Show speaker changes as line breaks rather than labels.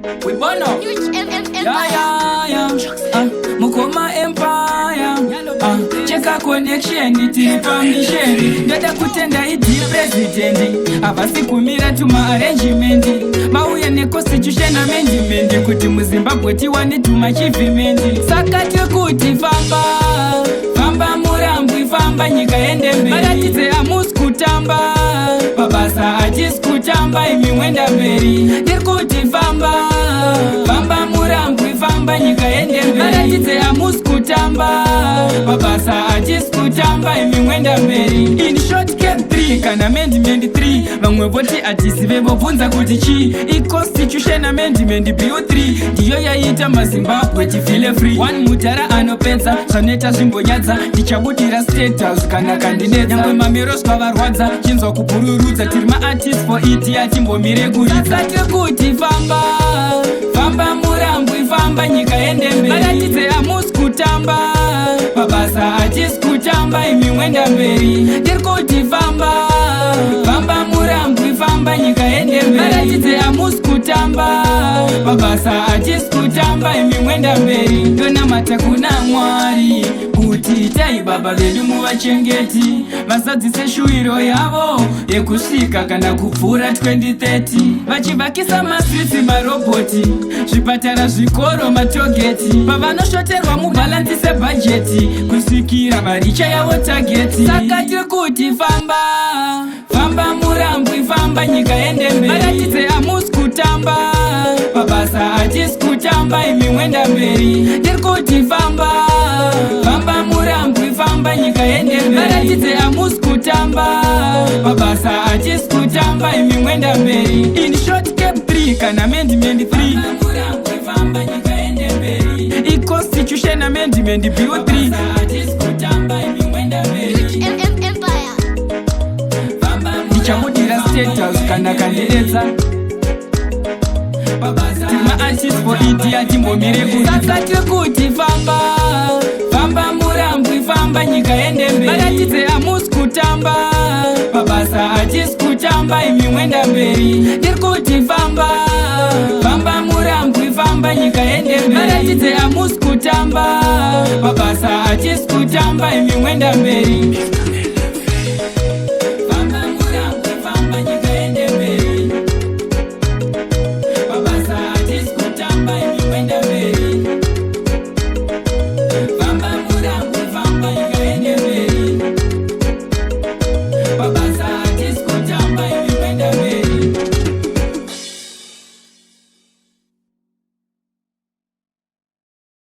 We bono. Mukoma Empire. Cheka connection tiri pamisheni. Ndada kutenda idi president. Avasi kumira tuma arrangement. Mauya ne constitution amendment. Kuti muZimbabwe tiwane tuma achievement. Sakati kuti famba murambwi famba nyika ende mberi. Maratidze amusi kutamba mabasa achisi kutamba imi mwenda mberi. Ndiri kuti famba murambwi famba nyika ende mberi. Maratidze amusi kutamba mabasa achisi kutamba imi mwenda mberi. In short cap 3 kana amendment 3 vamwe voti atisive vobvunza kuti chi i-constitution amendment bill 3 ndiyo yaita maZimbabwe tifile free. One mutara anopedza zvanoita zvimbonyadza ndichabudira state house kana kandidate. Nyangwe mamiro zvavarwadza chinzwa kupururudza tiri maartist for it yatimbomire kuridza. Sakati kuti famba murambwi famba nyika ende mberi. Maratidze amusi kutamba mabasa achisi kutamba imi mwenda mberi. Ndiri kuti famba murambwi famba nyika ende mberi. Maratidze amusi kutamba mabasa achisi kutamba imi mwenda mberi. Ndonamata kuna Mwari kuti tai baba vedu muvachengeti. Vasadzise shuwiro yavo yekusvika kana kupfuura 2030. Vachivakisa masitsi marobhoti, zvipatara zvikoro matogeti. Pavanoshoterwa mubhalansise bhajeti kusvikira maricha yavo tageti. Saka tiri kuti famba murambwi famba nyika ende mberi. Maratidze amusi kutamba mabasa achisi kutamba imi mwenda mberi. Ndiri kuti famba murambwi famba nyika ende mberi. Maratidze amusi kutamba mabasa achisi kutamba imi mwenda mberi. In short cap 3 kana amendment 3 famba nyika ende mberi. I-constitution amendment bill 3 achisi kutamba imi mwenda mberi. Ndichabudira state house kana kandidate. Tima artist for it yatimbomire kuridza. Sakati kuti famba murambwi famba nyika ende mberi. Maratidze amusi kutamba mabasa achisi kutamba imi mwenda mberi. Ndiri kuti famba murambwi famba nyika ende mberi. Maratidze amusi kutamba mabasa achisi kutamba imi mwenda mberi.